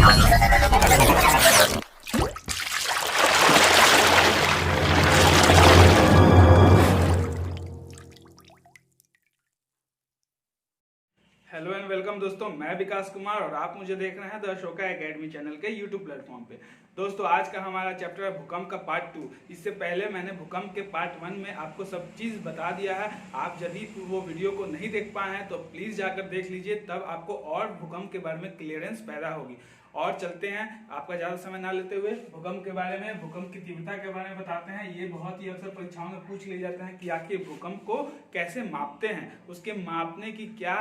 Hello and welcome दोस्तों, मैं विकास कुमार और आप मुझे देख रहे हैं द अशोका एकेडमी चैनल के यूट्यूब प्लेटफॉर्म पे। दोस्तों, आज का हमारा चैप्टर है भूकंप का पार्ट 2। इससे पहले मैंने भूकंप के पार्ट 1 में आपको सब चीज़ बता दिया है। आप यदि वो वीडियो को नहीं देख पाए हैं तो प्लीज़ जाकर देख लीजिए, तब आपको और भूकंप के बारे में क्लियरेंस पैदा होगी। और चलते हैं, आपका ज़्यादा समय ना लेते हुए भूकंप के बारे में, भूकंप की तीव्रता के बारे में बताते हैं। ये बहुत ही अक्सर परीक्षाओं में पूछ लिए जाते हैं कि आखिर भूकंप को कैसे मापते हैं, उसके मापने की क्या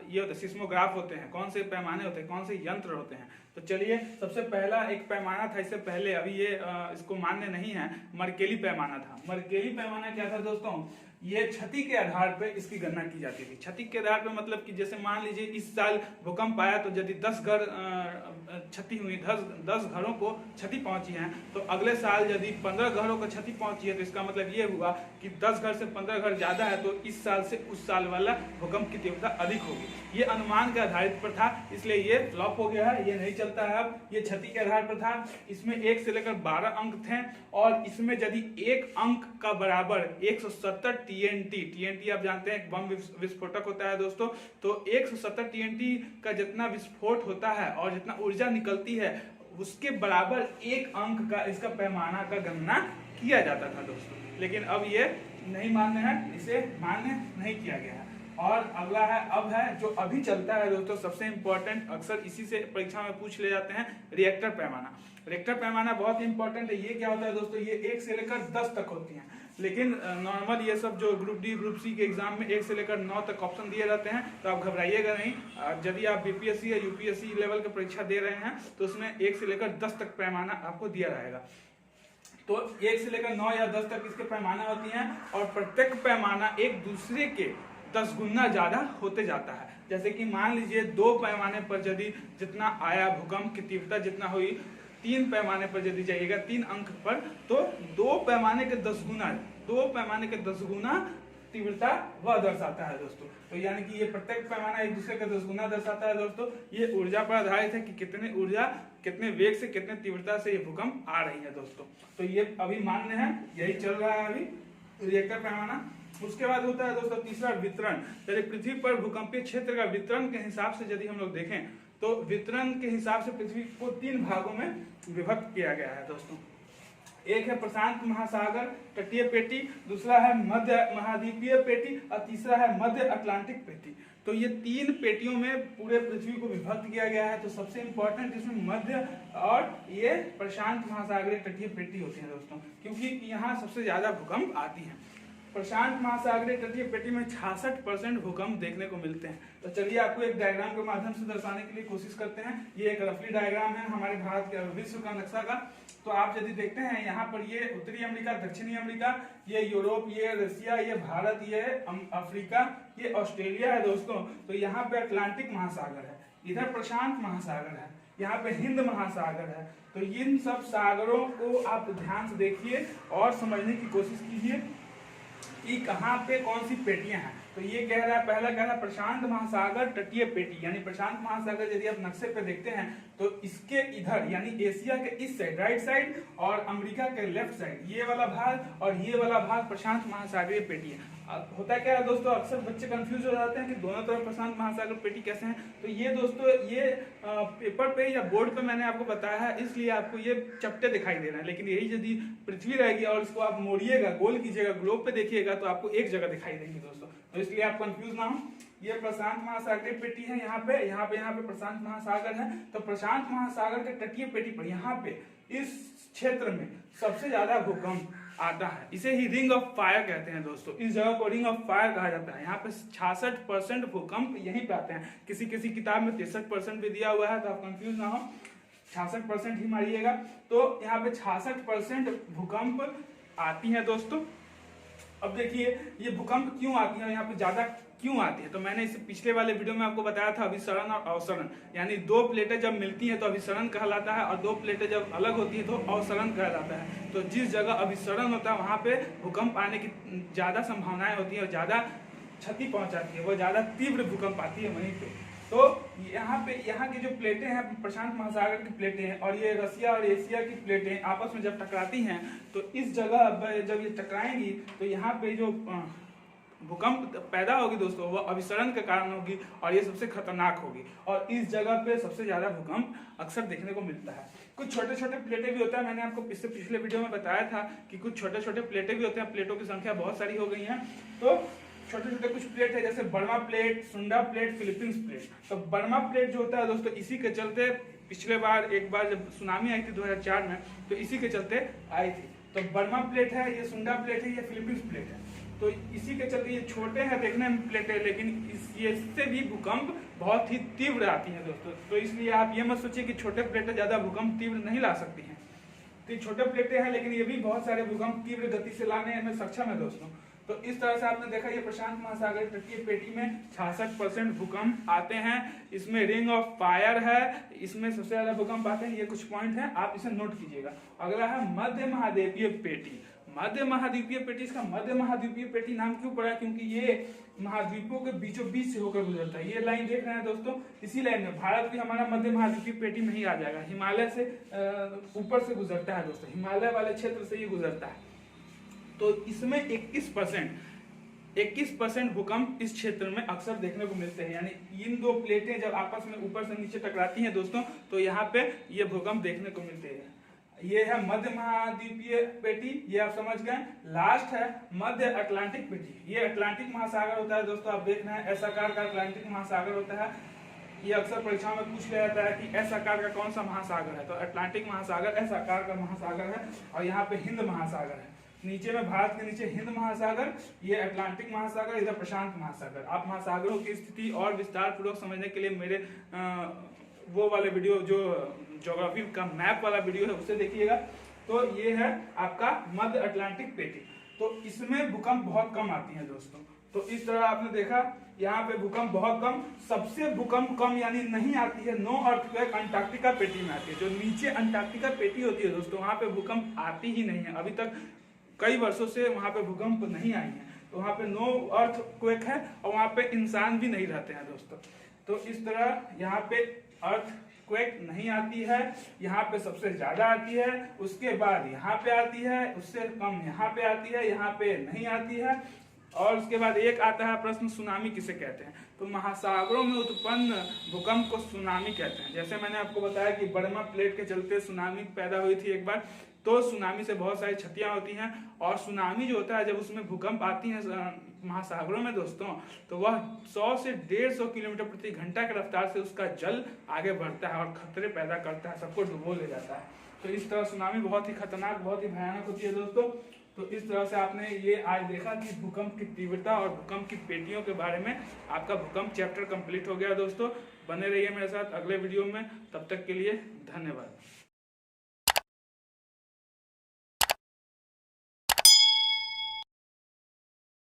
ये होता है, सिस्मोग्राफ होते हैं, कौन से पैमाने होते हैं, कौन से यंत्र होते हैं। तो चलिए, सबसे पहला एक पैमाना था, इससे पहले अभी ये इसको मान्य नहीं है, मर्केली पैमाना था। मर्केली पैमाना क्या था दोस्तों? ये क्षति के आधार पे इसकी गणना की जाती थी। क्षति के आधार पे मतलब कि जैसे मान लीजिए इस साल भूकंप आया तो यदि 10 घर क्षति हुई, 10 घरों को क्षति पहुंची है, तो अगले साल यदि 15 घरों को क्षति पहुंची है तो इसका मतलब ये हुआ कि 10 घर से 15 घर ज्यादा है, तो इस साल से उस साल वाला भूकंप की तीव्रता अधिक होगी। ये अनुमान के आधारित पर था, इसलिए ये फ्लॉप हो गया है, ये नहीं चलता है अब। ये क्षति के आधार पर था। इसमें 1 से लेकर 12 अंक थे और इसमें यदि एक अंक का बराबर 170 टीएनटी आप जानते हैं बम विस्फोटक होता है दोस्तों, तो 170 टीएनटी का जितना विस्फोट होता है और जितना ऊर्जा निकलती है उसके बराबर एक अंक का इसका पैमाना का गणना किया जाता था दोस्तों। लेकिन अब ये नहीं मान्य है, इसे मान्य नहीं किया गया है। और अगला है, अब है जो अभी चलता है दोस्तों, सबसे इंपॉर्टेंट, अक्सर इसी से परीक्षा में पूछ ले जाते हैं, रिएक्टर पैमाना। रिएक्टर पैमाना बहुत ही इंपॉर्टेंट है। ये क्या होता है दोस्तों? ये 1 से लेकर 10 तक होती हैं, लेकिन नॉर्मल ये सब जो ग्रुप डी ग्रुप सी के एग्जाम में 1 से लेकर 9 तक ऑप्शन दिए जाते हैं, तो आप घबराइएगा नहीं। यदि आप बीपीएससी या यूपीएससी लेवल की परीक्षा दे रहे हैं तो उसमें 1 से लेकर 10 तक पैमाना आपको दिया रहेगा। तो 1 से लेकर 9 या 10 तक इसके पैमाना होती हैं और प्रत्येक पैमाना एक दूसरे के 10 गुना ज्यादा होते जाता है। जैसे कि मान लीजिए 2 पैमाने पर यदि जितना आया भूकंप की तीव्रता जितना हुई, 3 पैमाने पर यदि जाइएगा 3 अंक पर, तो 2 पैमाने के 10 गुना, 2 पैमाने के 10 गुना तीव्रता वह दर्शाता है दोस्तों। तो यानी कि ये प्रत्येक पैमाना एक दूसरे का 10 गुना दर्शाता है दोस्तों। ये ऊर्जा पर आधारित है कि कितने ऊर्जा, कितने वेग से, कितने तीव्रता से ये भूकंप आ रही है दोस्तों। तो ये अभी मान्य है, यही चल रहा है अभी रिएक्टर पैमाना। उसके बाद होता है दोस्तों तीसरा, वितरण। यदि पृथ्वी पर भूकंपीय क्षेत्र का वितरण के हिसाब से यदि हम लोग देखें तो वितरण के हिसाब से पृथ्वी को 3 भागों में विभक्त किया गया है दोस्तों। एक है प्रशांत महासागर तटीय पेटी, दूसरा है मध्य महाद्वीपीय पेटी और तीसरा है मध्य अटलांटिक पेटी। तो ये 3 पेटियों में पूरे पृथ्वी को विभक्त किया गया है। तो सबसे इंपॉर्टेंट इसमें मध्य और ये प्रशांत महासागरीय तटीय पेटी होती है दोस्तों, क्योंकि यहाँ सबसे ज्यादा भूकंप आती है। प्रशांत महासागरीय तटीय पेटी में 66% भूकंप देखने को मिलते हैं। तो चलिए आपको एक डायग्राम के माध्यम से दर्शाने के लिए कोशिश करते हैं। ये एक रफली डायग्राम है हमारे भारत के विश्व का नक्शा का। तो आप यदि देखते हैं यहाँ पर ये उत्तरी अमेरिका, दक्षिणी अमेरिका, ये यूरोप, ये रशिया, ये भारत, ये अफ्रीका, ये ऑस्ट्रेलिया है दोस्तों। तो यहाँ पे अटलांटिक महासागर है, इधर प्रशांत महासागर है, यहाँ पे हिंद महासागर है। तो इन सब सागरों को आप ध्यान से देखिए और समझने की कोशिश कीजिए कि कहाँ पे कौन सी पेटियां हैं। तो ये कह रहा है, पहला कह रहा है प्रशांत महासागर तटीय पेटी, यानी प्रशांत महासागर यदि आप नक्शे पे देखते हैं तो इसके इधर यानी एशिया के इस साइड, राइट साइड, और अमेरिका के लेफ्ट साइड, ये वाला भाग और ये वाला भाग प्रशांत महासागरीय पेटी है। होता क्या है दोस्तों, अक्सर बच्चे कंफ्यूज हो जाते हैं कि दोनों तरफ प्रशांत महासागर पेटी कैसे हैं। तो ये दोस्तों, ये पेपर पे या बोर्ड पे मैंने आपको बताया है, इसलिए आपको ये चपटे दिखाई दे रहे हैं। लेकिन यही यदि पृथ्वी रहेगी और इसको आप मोड़िएगा, गोल कीजिएगा, ग्लोब पे देखिएगा तो आपको एक जगह दिखाई देंगी दोस्तों। तो इसलिए आप कंफ्यूज ना हो। ये प्रशांत महासागरीय पेटी है, यहाँ पे प्रशांत महासागर है। तो प्रशांत महासागर के तटीय पेटी पर यहाँ पे इस क्षेत्र में सबसे ज्यादा भूकंप आता है। इसे ही रिंग ऑफ फायर कहते हैं दोस्तों। इस जगह को रिंग ऑफ फायर कहा जाता है। यहाँ पे 66% भूकंप यहीं पे आते हैं। किसी किसी किताब में 63% भी दिया हुआ है, तो आप कंफ्यूज ना हो, 66% ही मारिएगा। तो यहाँ पे 66% भूकंप आती है दोस्तों। अब देखिए ये भूकंप क्यों आती है, यहाँ पे ज्यादा क्यों आती है। तो मैंने इसे पिछले वाले वीडियो में आपको बताया था, अभिसरण और अवसरण, यानी 2 प्लेटें जब मिलती हैं तो अभिसरण कहलाता है और 2 प्लेटें जब अलग होती है तो अवसरण कहलाता है। तो जिस जगह अभिसरण होता है वहां पे भूकंप आने की ज्यादा संभावनाएं होती है और ज्यादा क्षति पहुंचाती है, वो ज्यादा तीव्र भूकंप आती है वहीं पे। तो यहाँ की जो प्लेटें हैं प्रशांत महासागर की प्लेटें हैं और ये रसिया और एशिया की प्लेटें आपस में जब टकराती हैं तो इस जगह जब ये टकराएंगी तो यहाँ पे जो भूकंप पैदा होगी दोस्तों वो अभिसरण के कारण होगी और ये सबसे खतरनाक होगी। और इस जगह पे सबसे ज्यादा भूकंप अक्सर देखने को मिलता है। कुछ छोटे छोटे प्लेटें भी होता है, मैंने आपको इससे पिछले वीडियो में बताया था कि कुछ छोटे छोटे प्लेटें भी होते हैं। प्लेटों की संख्या बहुत सारी हो गई है। तो छोटे छोटे कुछ प्लेट है जैसे बर्मा प्लेट, सुंडा प्लेट, फिलीपींस प्लेट। तो बर्मा प्लेट जो होता है दोस्तों इसी के चलते पिछले बार एक बार जब सुनामी आई थी 2004 में तो इसी के चलते आई थी। तो बर्मा प्लेट है, ये सुंडा प्लेट है, ये फिलीपींस प्लेट है। तो इसी के चलते ये छोटे हैं देखने में प्लेटें, लेकिन इससे भी भूकंप बहुत ही तीव्र आती है दोस्तों। तो इसलिए आप ये मत सोचिए कि छोटे प्लेटें ज्यादा भूकंप तीव्र नहीं ला सकती हैं। तो छोटे प्लेटें हैं लेकिन ये भी बहुत सारे भूकंप तीव्र गति से लाने में सक्षम है दोस्तों। तो इस तरह से आपने देखा ये प्रशांत महासागर तटीय पेटी में 66% भूकंप आते हैं। इसमें रिंग ऑफ फायर है, इसमें सबसे ज्यादा भूकंप आते हैं। ये कुछ पॉइंट है, आप इसे नोट कीजिएगा। अगला है मध्य महाद्वीपीय पेटी। मध्य महाद्वीपीय पेटी, इसका मध्य महाद्वीपीय पेटी नाम क्यों पड़ा? क्योंकि ये महाद्वीपों के बीचों बीच से होकर गुजरता है। ये लाइन देख रहे हैं दोस्तों, इसी लाइन में भारत भी हमारा मध्य महाद्वीपीय पेटी में ही आ जाएगा। हिमालय से ऊपर से गुजरता है दोस्तों, हिमालय वाले क्षेत्र से ये गुजरता है। तो इसमें 21% भूकंप इस क्षेत्र में अक्सर देखने को मिलते हैं। यानी इन दो प्लेटें जब आपस में ऊपर से नीचे टकराती हैं दोस्तों तो यहाँ पे ये भूकंप देखने को मिलते हैं। ये है मध्य महाद्वीपीय पेटी, ये आप समझ गए। लास्ट है मध्य अटलांटिक पेटी। ये अटलांटिक महासागर होता है दोस्तों, आप देख रहे हैं एस आकार का अटलांटिक महासागर होता है। ये अक्सर परीक्षाओं में पूछ लिया जाता है कि एस आकार का कौन सा महासागर है, तो अटलांटिक महासागर एस आकार का महासागर है। और यहाँ पे हिंद महासागर है, नीचे में भारत के नीचे हिंद महासागर, ये अटलांटिक महासागर, इधर प्रशांत महासागर। आप महासागरों की स्थिति और विस्तार पूर्वक समझने के लिए मेरे वो वाले वीडियो जो ज्योग्राफी का मैप वाला वीडियो है उसे देखिएगा। तो ये है आपका मध्य अटलांटिक पेटी। तो इसमें भूकंप बहुत कम आती है दोस्तों। तो इस तरह आपने देखा यहाँ पे भूकंप बहुत कम, सबसे भूकंप कम यानी नहीं आती है नो अर्थक्वेक अंटार्कटिका पेटी में आती है। जो नीचे अंटार्कटिका पेटी होती है दोस्तों वहां पे भूकंप आती ही नहीं है। अभी तक कई वर्षों से वहां पे भूकंप नहीं आई है। तो वहां पे नो अर्थक्वेक है और वहां पे इंसान भी नहीं रहते हैं दोस्तों। तो इस तरह यहाँ पे अर्थक्वेक नहीं आती है, यहाँ पे सबसे ज्यादा आती है, उसके बाद यहाँ पे आती है, उससे कम यहाँ पे आती है, यहाँ पे नहीं आती है। और उसके बाद एक आता है प्रश्न, सुनामी किसे कहते हैं? तो महासागरों में उत्पन्न भूकंप को सुनामी कहते हैं। जैसे मैंने आपको बताया कि बर्मा प्लेट के चलते सुनामी पैदा हुई थी एक बार, तो सुनामी से बहुत सारी क्षतियां होती हैं। और सुनामी जो होता है जब उसमें भूकंप आती है महासागरों में दोस्तों तो वह 100 से 150 किलोमीटर प्रति घंटा की रफ्तार से उसका जल आगे बढ़ता है और खतरे पैदा करता है, सबको डुबो ले जाता है। तो इस तरह सुनामी बहुत ही खतरनाक, बहुत ही भयानक होती है दोस्तों। तो इस तरह से आपने ये आज देखा कि भूकंप की तीव्रता और भूकंप की पेटियों के बारे में आपका भूकंप चैप्टर कंप्लीट हो गया दोस्तों। बने रहिए मेरे साथ अगले वीडियो में, तब तक के लिए धन्यवाद।